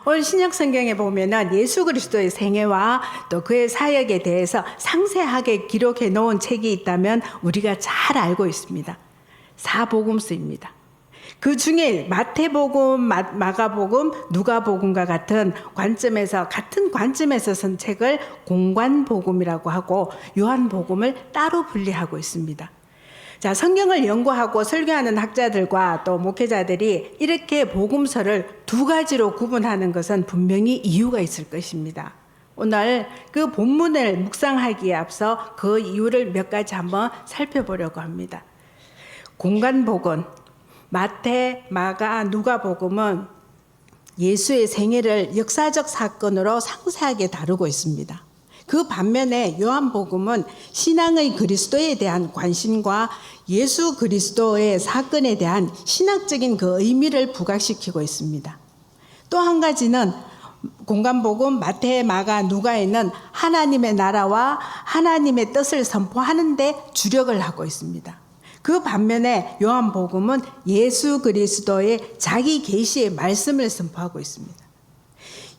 오늘 신약 성경에 보면은 예수 그리스도의 생애와 또 그의 사역에 대해서 상세하게 기록해 놓은 책이 있다면 우리가 잘 알고 있습니다. 사복음서입니다. 그 중에 마태복음, 마가복음, 누가복음과 같은 관점에서 쓴 책을 공관복음이라고 하고 요한복음을 따로 분리하고 있습니다. 자, 성경을 연구하고 설교하는 학자들과 또 목회자들이 이렇게 복음서를 두 가지로 구분하는 것은 분명히 이유가 있을 것입니다. 오늘 그 본문을 묵상하기에 앞서 그 이유를 몇 가지 한번 살펴보려고 합니다. 공관복음, 마태, 마가, 누가복음은 예수의 생애를 역사적 사건으로 상세하게 다루고 있습니다. 그 반면에 요한복음은 신앙의 그리스도에 대한 관심과 예수 그리스도의 사건에 대한 신학적인 그 의미를 부각시키고 있습니다. 또 한 가지는 공관복음 마태, 마가, 누가에는 하나님의 나라와 하나님의 뜻을 선포하는 데 주력을 하고 있습니다. 그 반면에 요한복음은 예수 그리스도의 자기 계시의 말씀을 선포하고 있습니다.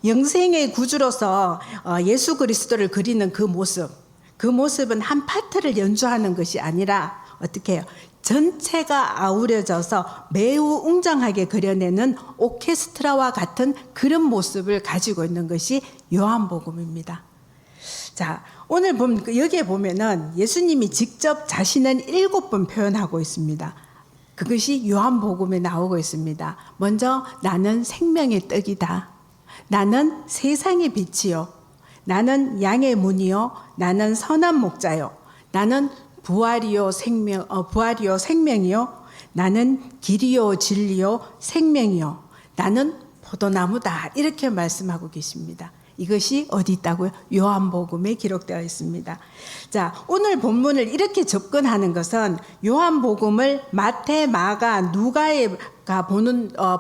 영생의 구주로서 예수 그리스도를 그리는 그 모습은 한 파트를 연주하는 것이 아니라 어떻게 해요? 전체가 아우려져서 매우 웅장하게 그려내는 오케스트라와 같은 그런 모습을 가지고 있는 것이 요한복음입니다. 자, 오늘 여기에 보면은 예수님이 직접 자신은 7번 표현하고 있습니다. 그것이 요한복음에 나오고 있습니다. 먼저 나는 생명의 떡이다. 나는 세상의 빛이요. 나는 양의 문이요. 나는 선한 목자요. 나는 부활이요 생명이요. 나는 길이요 진리요 생명이요. 나는 포도나무다. 이렇게 말씀하고 계십니다. 이것이 어디 있다고요? 요한복음에 기록되어 있습니다. 자, 오늘 본문을 이렇게 접근하는 것은 요한복음을 마태, 마가, 누가가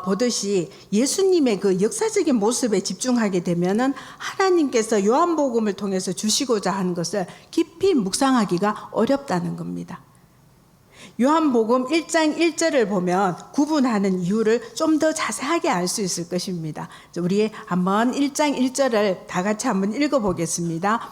보듯이 예수님의 그 역사적인 모습에 집중하게 되면은 하나님께서 요한복음을 통해서 주시고자 하는 것을 깊이 묵상하기가 어렵다는 겁니다. 요한복음 1장 1절을 보면 구분하는 이유를 좀 더 자세하게 알 수 있을 것입니다. 우리 한번 1장 1절을 다 같이 한번 읽어보겠습니다.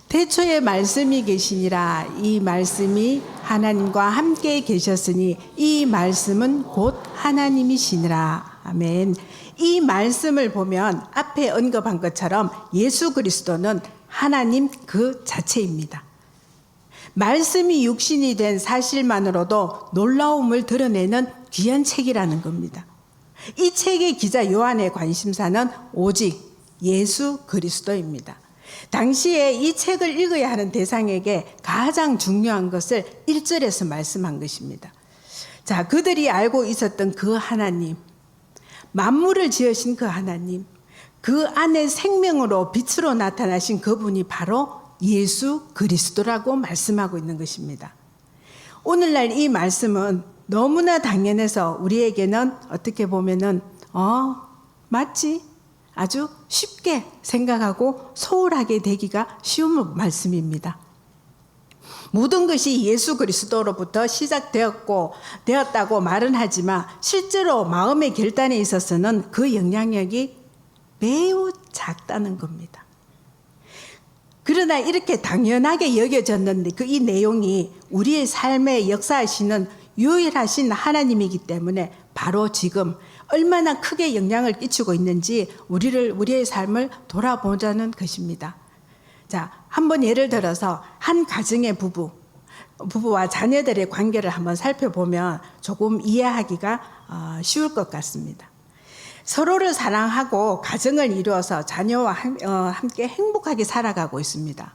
태초에 말씀이 계시니라. 이 말씀이 하나님과 함께 계셨으니 이 말씀은 곧 하나님이시니라. 아멘. 이 말씀을 보면 앞에 언급한 것처럼 예수 그리스도는 하나님 그 자체입니다. 말씀이 육신이 된 사실만으로도 놀라움을 드러내는 귀한 책이라는 겁니다. 이 책의 기자 요한의 관심사는 오직 예수 그리스도입니다. 당시에 이 책을 읽어야 하는 대상에게 가장 중요한 것을 1절에서 말씀한 것입니다. 자, 그들이 알고 있었던 그 하나님, 만물을 지으신 그 하나님, 그 안에 생명으로 빛으로 나타나신 그분이 바로 예수 그리스도라고 말씀하고 있는 것입니다. 오늘날 이 말씀은 너무나 당연해서 우리에게는 어떻게 보면은 맞지? 아주 쉽게 생각하고 소홀하게 되기가 쉬운 말씀입니다. 모든 것이 예수 그리스도로부터 되었다고 말은 하지만 실제로 마음의 결단에 있어서는 그 영향력이 매우 작다는 겁니다. 그러나 이렇게 당연하게 여겨졌는데 이 내용이 우리의 삶에 역사하시는 유일하신 하나님이기 때문에 바로 지금 얼마나 크게 영향을 끼치고 있는지 우리의 삶을 돌아보자는 것입니다. 자, 한번 예를 들어서 한 가정의 부부와 자녀들의 관계를 한번 살펴보면 조금 이해하기가 쉬울 것 같습니다. 서로를 사랑하고 가정을 이루어서 자녀와 함께 행복하게 살아가고 있습니다.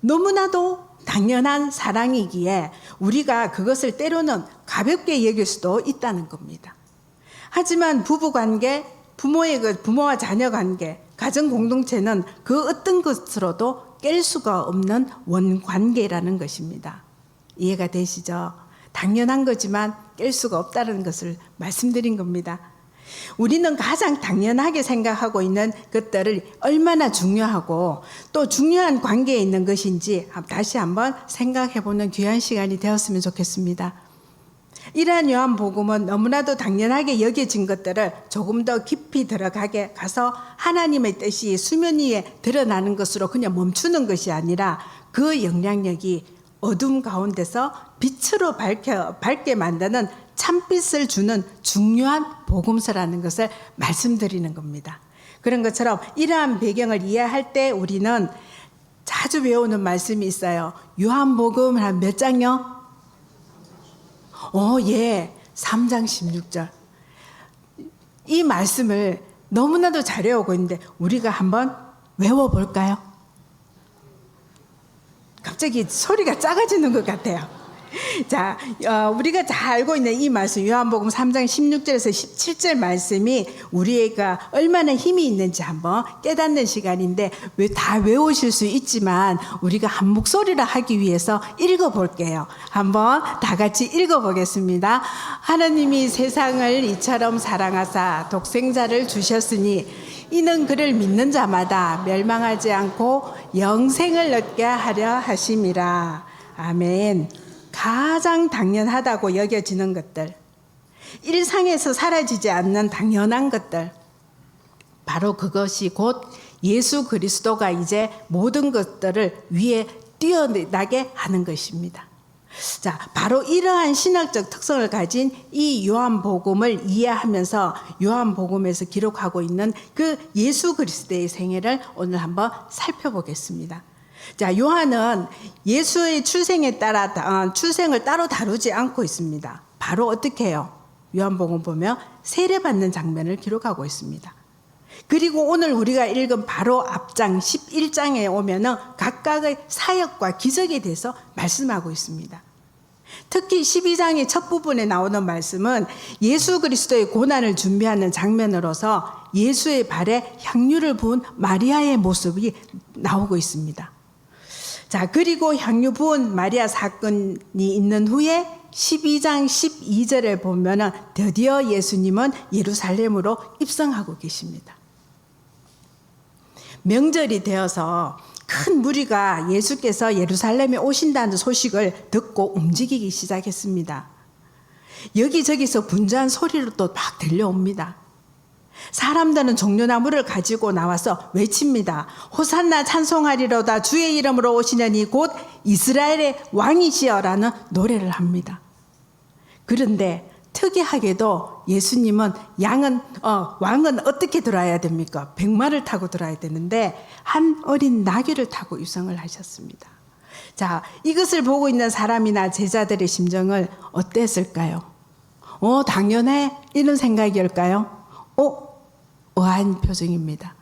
너무나도 당연한 사랑이기에 우리가 그것을 때로는 가볍게 여길 수도 있다는 겁니다. 하지만 부부관계, 부모와 자녀 관계, 가정 공동체는 그 어떤 것으로도 깰 수가 없는 원관계라는 것입니다. 이해가 되시죠? 당연한 거지만 깰 수가 없다는 것을 말씀드린 겁니다. 우리는 가장 당연하게 생각하고 있는 것들을 얼마나 중요하고 또 중요한 관계에 있는 것인지 다시 한번 생각해보는 귀한 시간이 되었으면 좋겠습니다. 이러한 요한복음은 너무나도 당연하게 여겨진 것들을 조금 더 깊이 들어가게 가서 하나님의 뜻이 수면 위에 드러나는 것으로 그냥 멈추는 것이 아니라 그 영향력이 어둠 가운데서 빛으로 밝게 만드는 참빛을 주는 중요한 복음서라는 것을 말씀드리는 겁니다. 그런 것처럼 이러한 배경을 이해할 때 우리는 자주 외우는 말씀이 있어요. 요한복음 한 몇 장요? 예. 3장 16절. 이 말씀을 너무나도 잘 외우고 있는데 우리가 한번 외워볼까요? 갑자기 소리가 작아지는 것 같아요. 자, 우리가 잘 알고 있는 이 말씀, 요한복음 3장 16절에서 17절 말씀이 우리가 얼마나 힘이 있는지 한번 깨닫는 시간인데 왜 다 외우실 수 있지만 우리가 한 목소리로 하기 위해서 읽어볼게요. 한번 다 같이 읽어보겠습니다. 하나님이 세상을 이처럼 사랑하사 독생자를 주셨으니 이는 그를 믿는 자마다 멸망하지 않고 영생을 얻게 하려 하심이라. 아멘. 가장 당연하다고 여겨지는 것들, 일상에서 사라지지 않는 당연한 것들, 바로 그것이 곧 예수 그리스도가 이제 모든 것들을 위에 뛰어나게 하는 것입니다. 자, 바로 이러한 신학적 특성을 가진 이 요한복음을 이해하면서 요한복음에서 기록하고 있는 그 예수 그리스도의 생애를 오늘 한번 살펴보겠습니다. 자, 요한은 예수의 출생에 따라 출생을 따로 다루지 않고 있습니다. 바로 어떻게 해요? 요한복음 보면 세례받는 장면을 기록하고 있습니다. 그리고 오늘 우리가 읽은 바로 앞장 11장에 오면은 각각의 사역과 기적에 대해서 말씀하고 있습니다. 특히 12장의 첫 부분에 나오는 말씀은 예수 그리스도의 고난을 준비하는 장면으로서 예수의 발에 향유를 부은 마리아의 모습이 나오고 있습니다. 자, 그리고 향유 부은 마리아 사건이 있는 후에 12장 12절에 보면은 드디어 예수님은 예루살렘으로 입성하고 계십니다. 명절이 되어서 큰 무리가 예수께서 예루살렘에 오신다는 소식을 듣고 움직이기 시작했습니다. 여기저기서 분주한 소리로 또 막 들려옵니다. 사람들은 종려나무를 가지고 나와서 외칩니다. 호산나 찬송하리로다 주의 이름으로 오시느니 곧 이스라엘의 왕이시여라는 노래를 합니다. 그런데 특이하게도 예수님은 왕은 어떻게 들어와야 됩니까? 백마를 타고 들어와야 되는데 한 어린 나귀를 타고 입성을 하셨습니다. 자, 이것을 보고 있는 사람이나 제자들의 심정을 어땠을까요? 당연해? 이런 생각일까요? 의아한 표정입니다.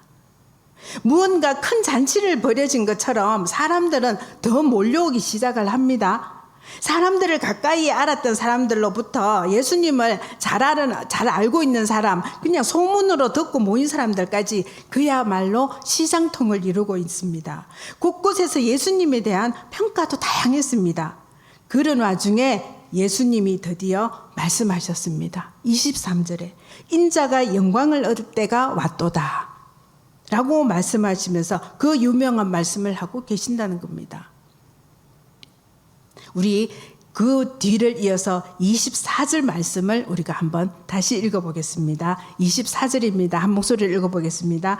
무언가 큰 잔치를 벌여진 것처럼 사람들은 더 몰려오기 시작을 합니다. 사람들을 가까이 알았던 사람들로부터 예수님을 잘 알고 있는 사람, 그냥 소문으로 듣고 모인 사람들까지 그야말로 시장통을 이루고 있습니다. 곳곳에서 예수님에 대한 평가도 다양했습니다. 그런 와중에 예수님이 드디어 말씀하셨습니다. 23절에 인자가 영광을 얻을 때가 왔도다 라고 말씀하시면서 그 유명한 말씀을 하고 계신다는 겁니다. 우리 그 뒤를 이어서 24절 말씀을 우리가 한번 다시 읽어보겠습니다. 24절입니다. 한 목소리를 읽어보겠습니다.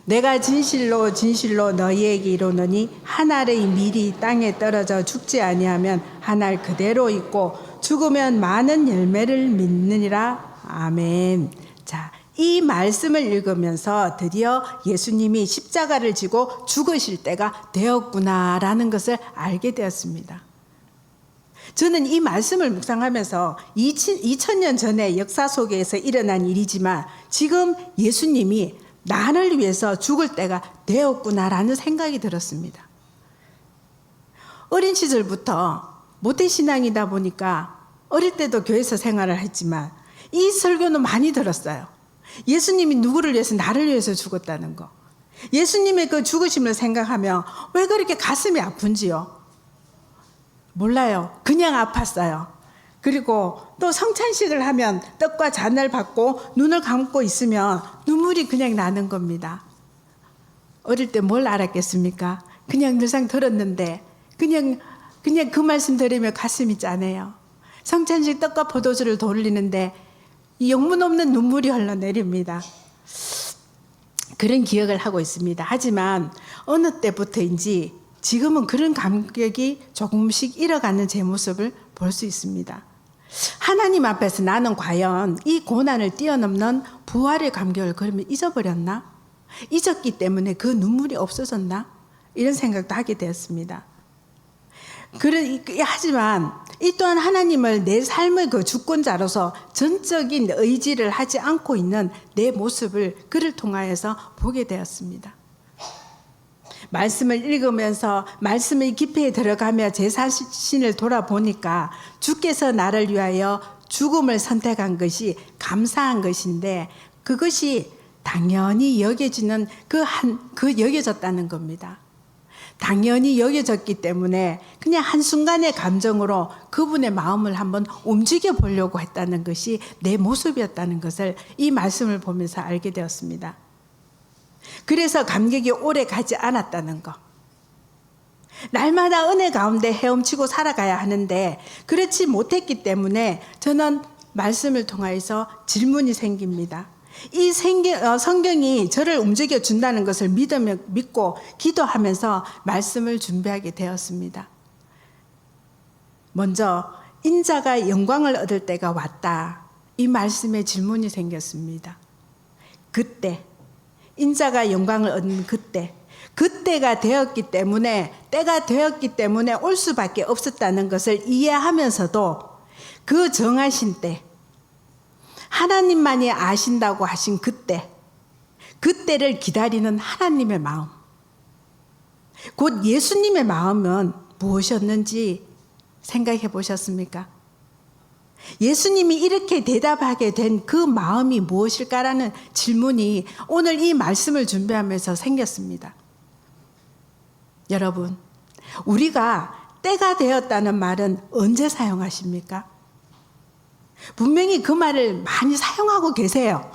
내가 진실로 진실로 너희에게 이르노니 한 알의 밀이 땅에 떨어져 죽지 아니하면 한 알 그대로 있고 죽으면 많은 열매를 맺느니라. 아멘. 자, 이 말씀을 읽으면서 드디어 예수님이 십자가를 지고 죽으실 때가 되었구나라는 것을 알게 되었습니다. 저는 이 말씀을 묵상하면서 2000년 전의 역사 속에서 일어난 일이지만 지금 예수님이 나를 위해서 죽을 때가 되었구나라는 생각이 들었습니다. 어린 시절부터 모태신앙이다 보니까 어릴 때도 교회에서 생활을 했지만 이 설교는 많이 들었어요. 예수님이 누구를 위해서 나를 위해서 죽었다는 거. 예수님의 그 죽으심을 생각하며 왜 그렇게 가슴이 아픈지요? 몰라요. 그냥 아팠어요. 그리고 또 성찬식을 하면 떡과 잔을 받고 눈을 감고 있으면 눈물이 그냥 나는 겁니다. 어릴 때 뭘 알았겠습니까? 그냥 늘상 들었는데 그냥 그 말씀 들으면 가슴이 짠해요. 성찬식 떡과 포도주를 돌리는데 영문 없는 눈물이 흘러내립니다. 그런 기억을 하고 있습니다. 하지만 어느 때부터인지 지금은 그런 감격이 조금씩 잃어가는 제 모습을 볼 수 있습니다. 하나님 앞에서 나는 과연 이 고난을 뛰어넘는 부활의 감격을 그러면 잊어버렸나? 잊었기 때문에 그 눈물이 없어졌나? 이런 생각도 하게 되었습니다. 하지만 이 또한 하나님을 내 삶의 그 주권자로서 전적인 의지를 하지 않고 있는 내 모습을 그를 통하여서 보게 되었습니다. 말씀을 읽으면서 말씀의 깊이에 들어가며 제 자신을 돌아보니까 주께서 나를 위하여 죽음을 선택한 것이 감사한 것인데 그것이 당연히 여겨지는 여겨졌다는 겁니다. 당연히 여겨졌기 때문에 그냥 한순간의 감정으로 그분의 마음을 한번 움직여 보려고 했다는 것이 내 모습이었다는 것을 이 말씀을 보면서 알게 되었습니다. 그래서 감격이 오래 가지 않았다는 것. 날마다 은혜 가운데 헤엄치고 살아가야 하는데 그렇지 못했기 때문에 저는 말씀을 통하여서 질문이 생깁니다. 이 성경이 저를 움직여 준다는 것을 믿고 기도하면서 말씀을 준비하게 되었습니다. 먼저 인자가 영광을 얻을 때가 왔다. 이 말씀에 질문이 생겼습니다. 그때 인자가 영광을 얻는 그때가 되었기 때문에 때가 되었기 때문에 올 수밖에 없었다는 것을 이해하면서도 그 정하신 때 하나님만이 아신다고 하신 그때를 기다리는 하나님의 마음, 곧 예수님의 마음은 무엇이었는지 생각해 보셨습니까? 예수님이 이렇게 대답하게 된 그 마음이 무엇일까라는 질문이 오늘 이 말씀을 준비하면서 생겼습니다. 여러분, 우리가 때가 되었다는 말은 언제 사용하십니까? 분명히 그 말을 많이 사용하고 계세요.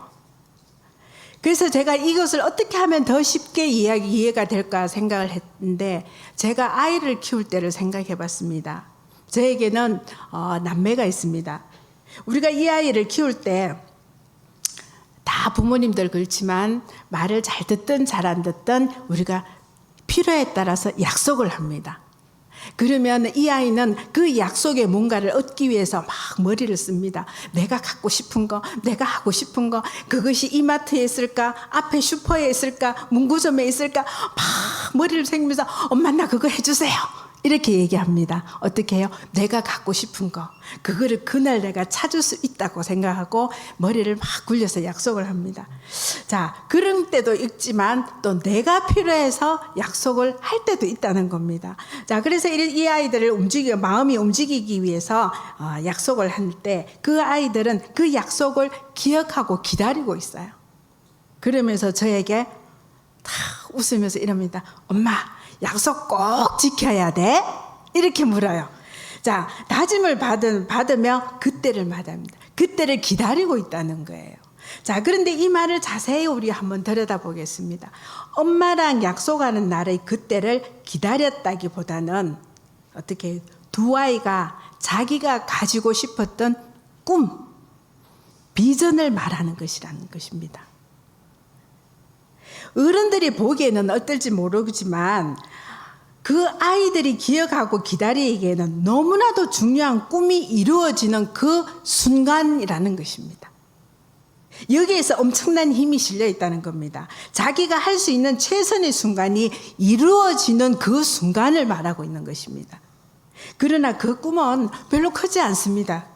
그래서 제가 이것을 어떻게 하면 더 쉽게 이해가 될까 생각을 했는데 제가 아이를 키울 때를 생각해 봤습니다. 저에게는 남매가 있습니다. 우리가 이 아이를 키울 때 다 부모님들 그렇지만 말을 잘 듣든 잘 안 듣든 우리가 필요에 따라서 약속을 합니다. 그러면 이 아이는 그 약속에 뭔가를 얻기 위해서 막 머리를 씁니다. 내가 갖고 싶은 거, 내가 하고 싶은 거, 그것이 이마트에 있을까, 앞에 슈퍼에 있을까, 문구점에 있을까, 막 머리를 생기면서 엄마 나 그거 해주세요. 이렇게 얘기합니다. 어떻게 해요? 내가 갖고 싶은 거, 그거를 그날 내가 찾을 수 있다고 생각하고 머리를 막 굴려서 약속을 합니다. 자, 그런 때도 있지만 또 내가 필요해서 약속을 할 때도 있다는 겁니다. 자, 그래서 이 아이들을 마음이 움직이기 위해서 약속을 할 때 그 아이들은 그 약속을 기억하고 기다리고 있어요. 그러면서 저에게 다 웃으면서 이럽니다. 엄마, 약속 꼭 지켜야 돼? 이렇게 물어요. 자, 다짐을 받으며 그때를 말합니다. 그때를 기다리고 있다는 거예요. 자, 그런데 이 말을 자세히 우리 한번 들여다보겠습니다. 엄마랑 약속하는 날의 그때를 기다렸다기보다는 어떻게 두 아이가 자기가 가지고 싶었던 꿈, 비전을 말하는 것이라는 것입니다. 어른들이 보기에는 어떨지 모르지만 그 아이들이 기억하고 기다리기에는 너무나도 중요한 꿈이 이루어지는 그 순간이라는 것입니다. 여기에서 엄청난 힘이 실려 있다는 겁니다. 자기가 할 수 있는 최선의 순간이 이루어지는 그 순간을 말하고 있는 것입니다. 그러나 그 꿈은 별로 크지 않습니다.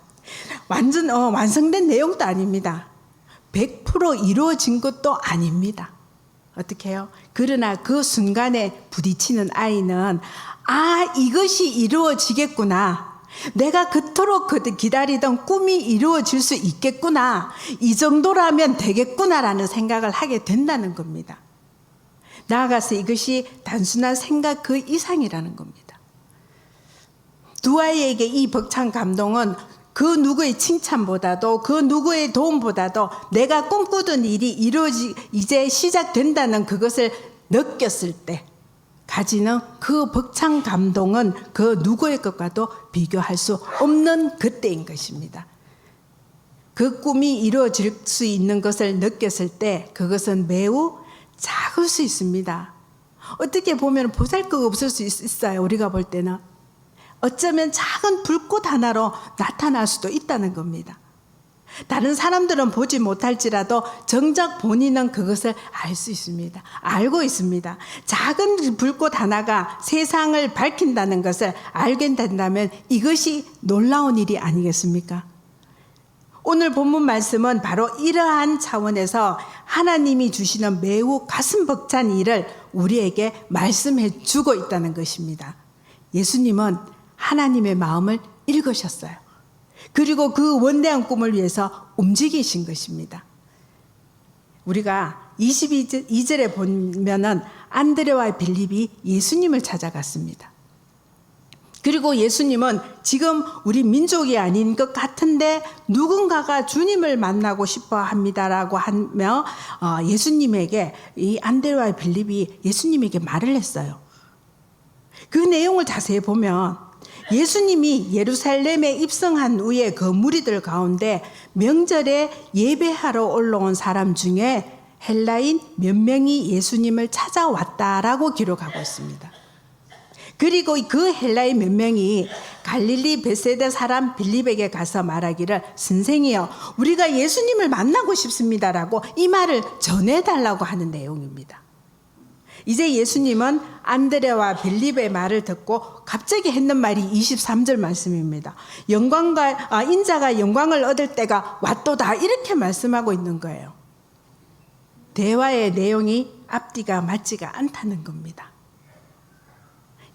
완성된 내용도 아닙니다. 100% 이루어진 것도 아닙니다. 어떻게 해요? 그러나 그 순간에 부딪히는 아이는 이것이 이루어지겠구나. 내가 그토록 기다리던 꿈이 이루어질 수 있겠구나. 이 정도라면 되겠구나라는 생각을 하게 된다는 겁니다. 나아가서 이것이 단순한 생각 그 이상이라는 겁니다. 두 아이에게 이 벅찬 감동은 그 누구의 칭찬보다도 그 누구의 도움보다도 내가 꿈꾸던 일이 이제 시작된다는 그것을 느꼈을 때 가지는 그 벅찬 감동은 그 누구의 것과도 비교할 수 없는 그때인 것입니다. 그 꿈이 이루어질 수 있는 것을 느꼈을 때 그것은 매우 작을 수 있습니다. 어떻게 보면 보잘것 없을 수 있어요. 우리가 볼 때는. 어쩌면 작은 불꽃 하나로 나타날 수도 있다는 겁니다. 다른 사람들은 보지 못할지라도 정작 본인은 그것을 알 수 있습니다. 알고 있습니다. 작은 불꽃 하나가 세상을 밝힌다는 것을 알게 된다면 이것이 놀라운 일이 아니겠습니까? 오늘 본문 말씀은 바로 이러한 차원에서 하나님이 주시는 매우 가슴 벅찬 일을 우리에게 말씀해 주고 있다는 것입니다. 예수님은 하나님의 마음을 읽으셨어요. 그리고 그 원대한 꿈을 위해서 움직이신 것입니다. 우리가 22절에 보면은 안드레와 빌립이 예수님을 찾아갔습니다. 그리고 예수님은 지금 우리 민족이 아닌 것 같은데 누군가가 주님을 만나고 싶어 합니다라고 하며 예수님에게 이 안드레와 빌립이 예수님에게 말을 했어요. 그 내용을 자세히 보면 예수님이 예루살렘에 입성한 후에 그 무리들 가운데 명절에 예배하러 올라온 사람 중에 헬라인 몇 명이 예수님을 찾아왔다라고 기록하고 있습니다. 그리고 그 헬라인 몇 명이 갈릴리 베세다 사람 빌립에게 가서 말하기를 선생이여 우리가 예수님을 만나고 싶습니다라고 이 말을 전해달라고 하는 내용입니다. 이제 예수님은 안드레와 빌립의 말을 듣고 갑자기 했는 말이 23절 말씀입니다. 인자가 영광을 얻을 때가 왔도다 이렇게 말씀하고 있는 거예요. 대화의 내용이 앞뒤가 맞지가 않다는 겁니다.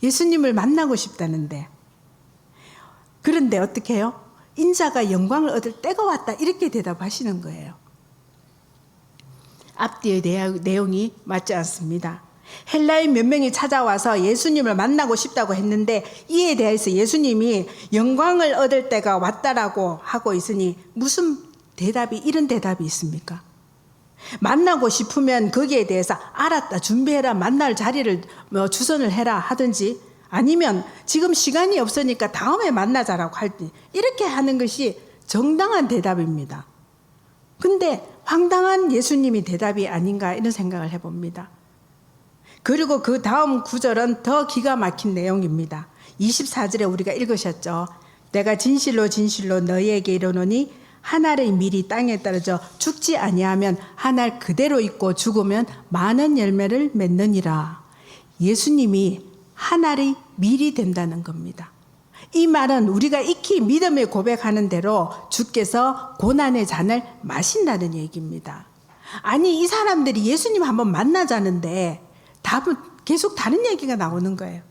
예수님을 만나고 싶다는데 그런데 어떻게 해요? 인자가 영광을 얻을 때가 왔다 이렇게 대답하시는 거예요. 앞뒤의 내용이 맞지 않습니다. 헬라인 몇 명이 찾아와서 예수님을 만나고 싶다고 했는데 이에 대해서 예수님이 영광을 얻을 때가 왔다라고 하고 있으니 무슨 대답이 이런 대답이 있습니까? 만나고 싶으면 거기에 대해서 알았다 준비해라 만날 자리를 주선을 해라 하든지 아니면 지금 시간이 없으니까 다음에 만나자라고 할지 이렇게 하는 것이 정당한 대답입니다. 근데 황당한 예수님이 대답이 아닌가 이런 생각을 해봅니다. 그리고 그 다음 구절은 더 기가 막힌 내용입니다. 24절에 우리가 읽으셨죠. 내가 진실로 진실로 너희에게 이르노니 한 알의 밀이 땅에 떨어져 죽지 아니하면 한 알 그대로 있고 죽으면 많은 열매를 맺느니라. 예수님이 한 알의 밀이 된다는 겁니다. 이 말은 우리가 익히 믿음에 고백하는 대로 주께서 고난의 잔을 마신다는 얘기입니다. 아니 이 사람들이 예수님 한번 만나자는데 답은 계속 다른 얘기가 나오는 거예요.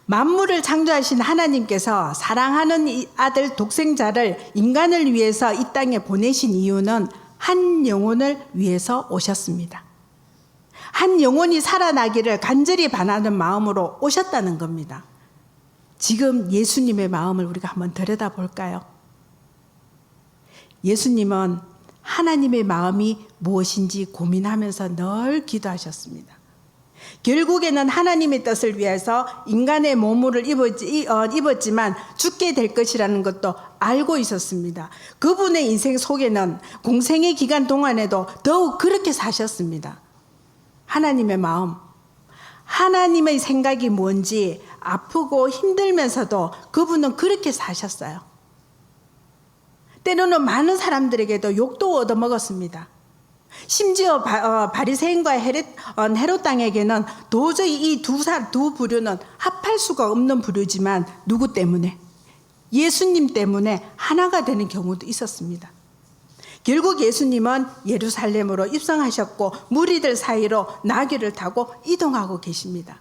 만물을 창조하신 하나님께서 사랑하는 이 아들 독생자를 인간을 위해서 이 땅에 보내신 이유는 한 영혼을 위해서 오셨습니다. 한 영혼이 살아나기를 간절히 바라는 마음으로 오셨다는 겁니다. 지금 예수님의 마음을 우리가 한번 들여다볼까요? 예수님은 하나님의 마음이 무엇인지 고민하면서 늘 기도하셨습니다. 결국에는 하나님의 뜻을 위해서 인간의 몸을 입었지만 죽게 될 것이라는 것도 알고 있었습니다. 그분의 인생 속에는 공생의 기간 동안에도 더욱 그렇게 사셨습니다. 하나님의 마음, 하나님의 생각이 뭔지 아프고 힘들면서도 그분은 그렇게 사셨어요. 때로는 많은 사람들에게도 욕도 얻어먹었습니다. 심지어 바리새인과 헤롯 땅에게는 도저히 이 두 부류는 합할 수가 없는 부류지만 누구 때문에? 예수님 때문에 하나가 되는 경우도 있었습니다. 결국 예수님은 예루살렘으로 입성하셨고 무리들 사이로 나귀를 타고 이동하고 계십니다.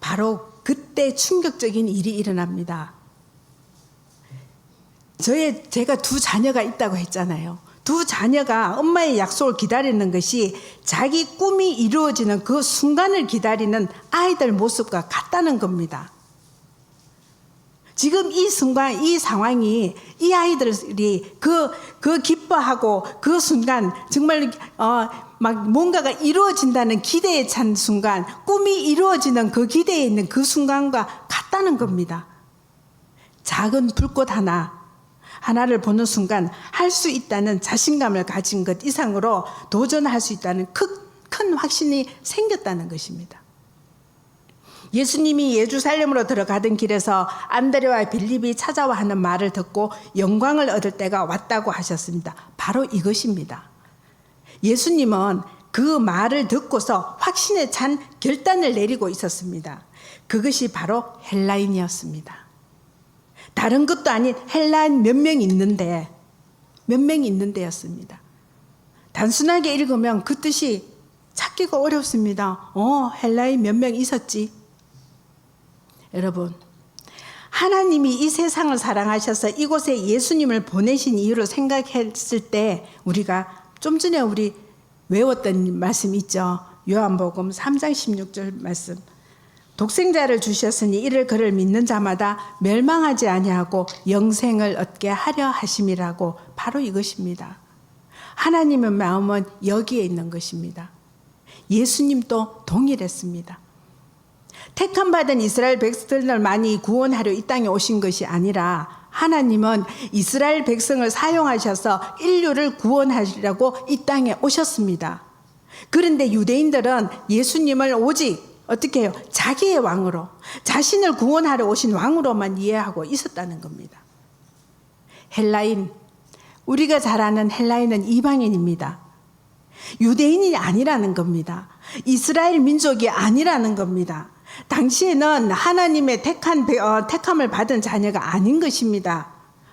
바로 그때 충격적인 일이 일어납니다. 제가 두 자녀가 있다고 했잖아요. 두 자녀가 엄마의 약속을 기다리는 것이 자기 꿈이 이루어지는 그 순간을 기다리는 아이들 모습과 같다는 겁니다. 지금 이 순간, 이 상황이 이 아이들이 그 기뻐하고 그 순간 정말 막 뭔가가 이루어진다는 기대에 찬 순간, 꿈이 이루어지는 그 기대에 있는 그 순간과 같다는 겁니다. 작은 불꽃 하나를 보는 순간 할 수 있다는 자신감을 가진 것 이상으로 도전할 수 있다는 큰 확신이 생겼다는 것입니다. 예수님이 예루살렘으로 들어가던 길에서 안드레와 빌립이 찾아와 하는 말을 듣고 영광을 얻을 때가 왔다고 하셨습니다. 바로 이것입니다. 예수님은 그 말을 듣고서 확신에 찬 결단을 내리고 있었습니다. 그것이 바로 헬라인이었습니다. 다른 것도 아닌 헬라인 몇 명 있는데였습니다. 단순하게 읽으면 그 뜻이 찾기가 어렵습니다. 헬라인 몇 명 있었지. 여러분, 하나님이 이 세상을 사랑하셔서 이곳에 예수님을 보내신 이유를 생각했을 때 우리가 좀 전에 우리 외웠던 말씀 있죠. 요한복음 3장 16절 말씀. 독생자를 주셨으니 이를 그를 믿는 자마다 멸망하지 아니하고 영생을 얻게 하려 하심이라고, 바로 이것입니다. 하나님의 마음은 여기에 있는 것입니다. 예수님도 동일했습니다. 택함받은 이스라엘 백성들만이 구원하려 이 땅에 오신 것이 아니라 하나님은 이스라엘 백성을 사용하셔서 인류를 구원하시려고 이 땅에 오셨습니다. 그런데 유대인들은 예수님을 오직 어떻게 해요? 자기의 왕으로, 자신을 구원하러 오신 왕으로만 이해하고 있었다는 겁니다. 헬라인, 우리가 잘 아는 헬라인은 이방인입니다. 유대인이 아니라는 겁니다. 이스라엘 민족이 아니라는 겁니다. 당시에는 하나님의 택함을 받은 자녀가 아닌 것입니다.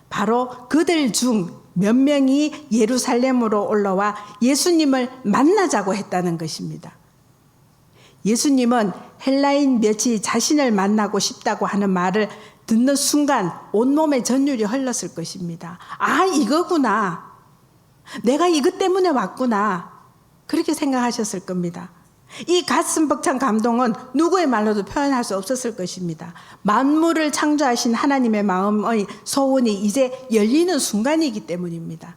바로 그들 중 몇 명이 예루살렘으로 올라와 예수님을 만나자고 했다는 것입니다. 예수님은 헬라인 몇이 자신을 만나고 싶다고 하는 말을 듣는 순간 온몸에 전율이 흘렀을 것입니다. 아, 이거구나. 내가 이것 때문에 왔구나. 그렇게 생각하셨을 겁니다. 이 가슴 벅찬 감동은 누구의 말로도 표현할 수 없었을 것입니다. 만물을 창조하신 하나님의 마음의 소원이 이제 열리는 순간이기 때문입니다.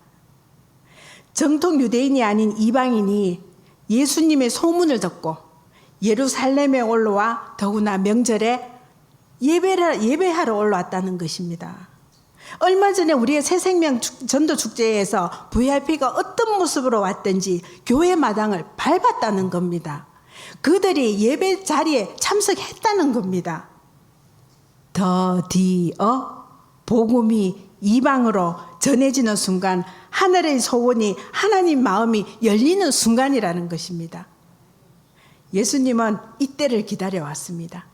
정통 유대인이 아닌 이방인이 예수님의 소문을 듣고 예루살렘에 올라와 더구나 명절에 예배하러 올라왔다는 것입니다. 얼마 전에 우리의 새생명 전도축제에서 VIP가 어떤 모습으로 왔든지 교회 마당을 밟았다는 겁니다. 그들이 예배 자리에 참석했다는 겁니다. 드디어 복음이 이방으로 전해지는 순간, 하늘의 소원이, 하나님 마음이 열리는 순간이라는 것입니다. 예수님은 이때를 기다려왔습니다.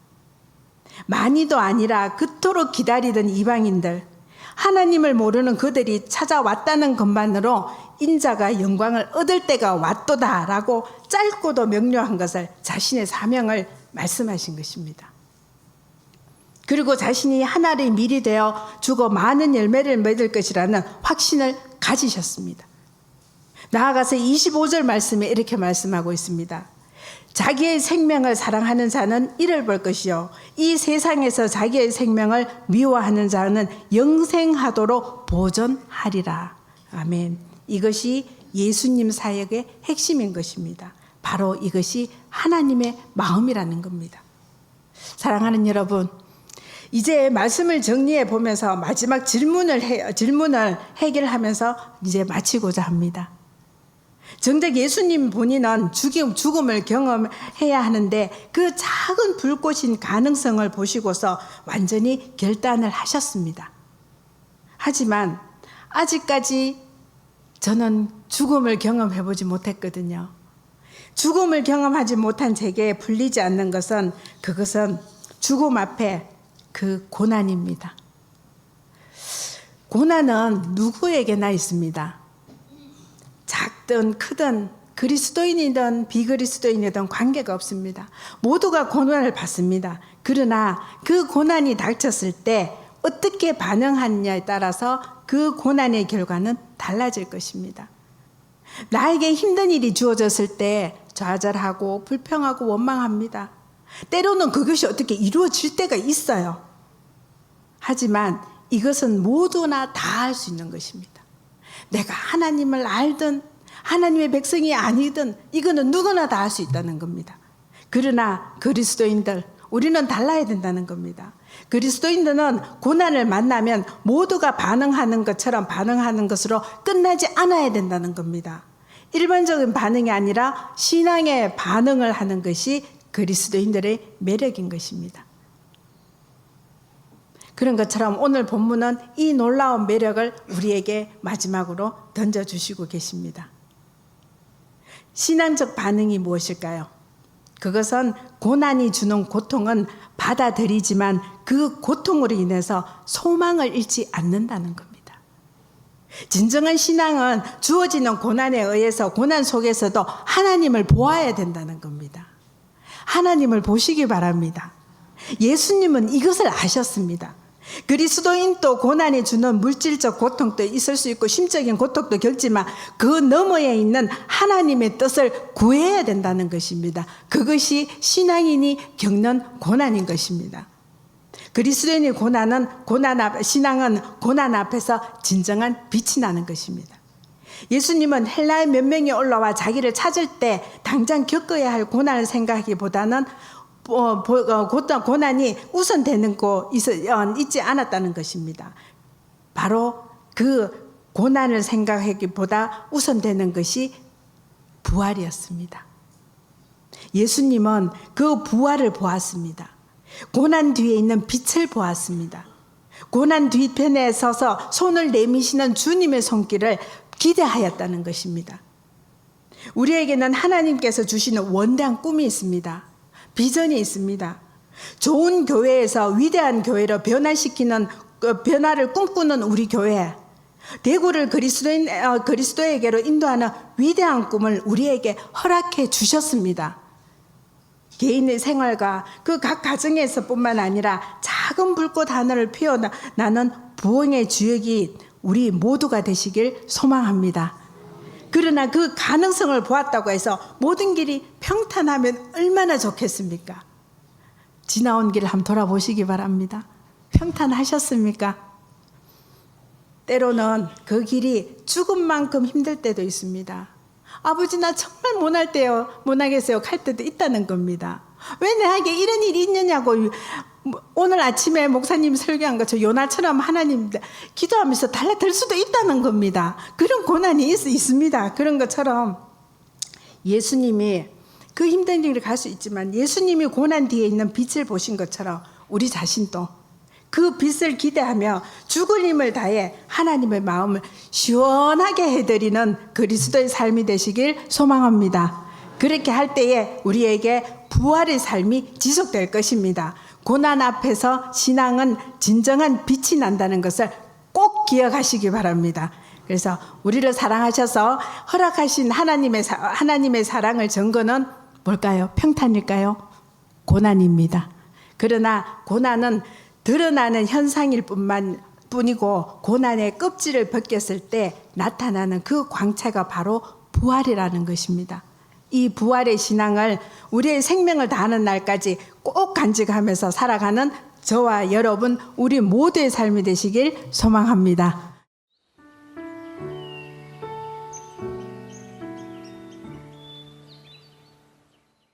많이도 아니라 그토록 기다리던 이방인들, 하나님을 모르는 그들이 찾아왔다는 것만으로 인자가 영광을 얻을 때가 왔도다라고 짧고도 명료한 것을, 자신의 사명을 말씀하신 것입니다. 그리고 자신이 하나님의 밀이 되어 죽어 많은 열매를 맺을 것이라는 확신을 가지셨습니다. 나아가서 25절 말씀에 이렇게 말씀하고 있습니다. 자기의 생명을 사랑하는 자는 이를 볼 것이요, 이 세상에서 자기의 생명을 미워하는 자는 영생하도록 보존하리라. 아멘. 이것이 예수님 사역의 핵심인 것입니다. 바로 이것이 하나님의 마음이라는 겁니다. 사랑하는 여러분, 이제 말씀을 정리해 보면서 마지막 질문을 해결하면서 이제 마치고자 합니다. 정작 예수님 본인은 죽음을 경험해야 하는데 그 작은 불꽃인 가능성을 보시고서 완전히 결단을 하셨습니다. 하지만 아직까지 저는 죽음을 경험해보지 못했거든요. 죽음을 경험하지 못한 제게 풀리지 않는 것은, 그것은 죽음 앞에 그 고난입니다. 고난은 누구에게나 있습니다. 작든 크든 그리스도인이든 비그리스도인이든 관계가 없습니다. 모두가 고난을 받습니다. 그러나 그 고난이 닥쳤을 때 어떻게 반응하느냐에 따라서 그 고난의 결과는 달라질 것입니다. 나에게 힘든 일이 주어졌을 때 좌절하고 불평하고 원망합니다. 때로는 그것이 어떻게 이루어질 때가 있어요. 하지만 이것은 모두나 다 할 수 있는 것입니다. 내가 하나님을 알든 하나님의 백성이 아니든 이거는 누구나 다 할 수 있다는 겁니다. 그러나 그리스도인들, 우리는 달라야 된다는 겁니다. 그리스도인들은 고난을 만나면 모두가 반응하는 것처럼 반응하는 것으로 끝나지 않아야 된다는 겁니다. 일반적인 반응이 아니라 신앙의 반응을 하는 것이 그리스도인들의 매력인 것입니다. 그런 것처럼 오늘 본문은 이 놀라운 매력을 우리에게 마지막으로 던져주시고 계십니다. 신앙적 반응이 무엇일까요? 그것은 고난이 주는 고통은 받아들이지만 그 고통으로 인해서 소망을 잃지 않는다는 겁니다. 진정한 신앙은 주어지는 고난에 의해서 고난 속에서도 하나님을 보아야 된다는 겁니다. 하나님을 보시기 바랍니다. 예수님은 이것을 아셨습니다. 그리스도인도 고난이 주는 물질적 고통도 있을 수 있고 심적인 고통도 겪지만 그 너머에 있는 하나님의 뜻을 구해야 된다는 것입니다. 그것이 신앙인이 겪는 고난인 것입니다. 그리스도인의 신앙은 고난 앞에서 진정한 빛이 나는 것입니다. 예수님은 헬라의 몇 명이 올라와 자기를 찾을 때 당장 겪어야 할 고난을 생각하기보다는 고난이 우선되는 곳 있지 않았다는 것입니다. 바로 그 고난을 생각하기보다 우선되는 것이 부활이었습니다. 예수님은 그 부활을 보았습니다. 고난 뒤에 있는 빛을 보았습니다. 고난 뒤편에 서서 손을 내미시는 주님의 손길을 기대하였다는 것입니다. 우리에게는 하나님께서 주시는 원대한 꿈이 있습니다. 비전이 있습니다. 좋은 교회에서 위대한 교회로 변화를 꿈꾸는 우리 교회, 대구를 그리스도에게로 인도하는 위대한 꿈을 우리에게 허락해 주셨습니다. 개인의 생활과 그 각 가정에서뿐만 아니라 작은 불꽃 하나를 피어나는 부흥의 주역이 우리 모두가 되시길 소망합니다. 그러나 그 가능성을 보았다고 해서 모든 길이 평탄하면 얼마나 좋겠습니까? 지나온 길을 한번 돌아보시기 바랍니다. 평탄하셨습니까? 때로는 그 길이 죽음만큼 힘들 때도 있습니다. 아버지 나 정말 못하겠어요 할 때도 있다는 겁니다. 왜 내게 이런 일이 있느냐고. 오늘 아침에 목사님 설교한 것처럼 요나처럼 하나님 기도하면서 달라들 수도 있다는 겁니다. 그런 고난이 있습니다. 그런 것처럼 예수님이 그 힘든 길을 갈 수 있지만 예수님이 고난 뒤에 있는 빛을 보신 것처럼 우리 자신도 그 빛을 기대하며 죽을 힘을 다해 하나님의 마음을 시원하게 해드리는 그리스도의 삶이 되시길 소망합니다. 그렇게 할 때에 우리에게 부활의 삶이 지속될 것입니다. 고난 앞에서 신앙은 진정한 빛이 난다는 것을 꼭 기억하시기 바랍니다. 그래서 우리를 사랑하셔서 허락하신 하나님의 사랑을 증거는 뭘까요? 평탄일까요? 고난입니다. 그러나 고난은 드러나는 현상일 뿐이고 고난의 껍질을 벗겼을 때 나타나는 그 광채가 바로 부활이라는 것입니다. 이 부활의 신앙을 우리의 생명을 다하는 날까지 꼭 간직하면서 살아가는 저와 여러분 우리 모두의 삶이 되시길 소망합니다.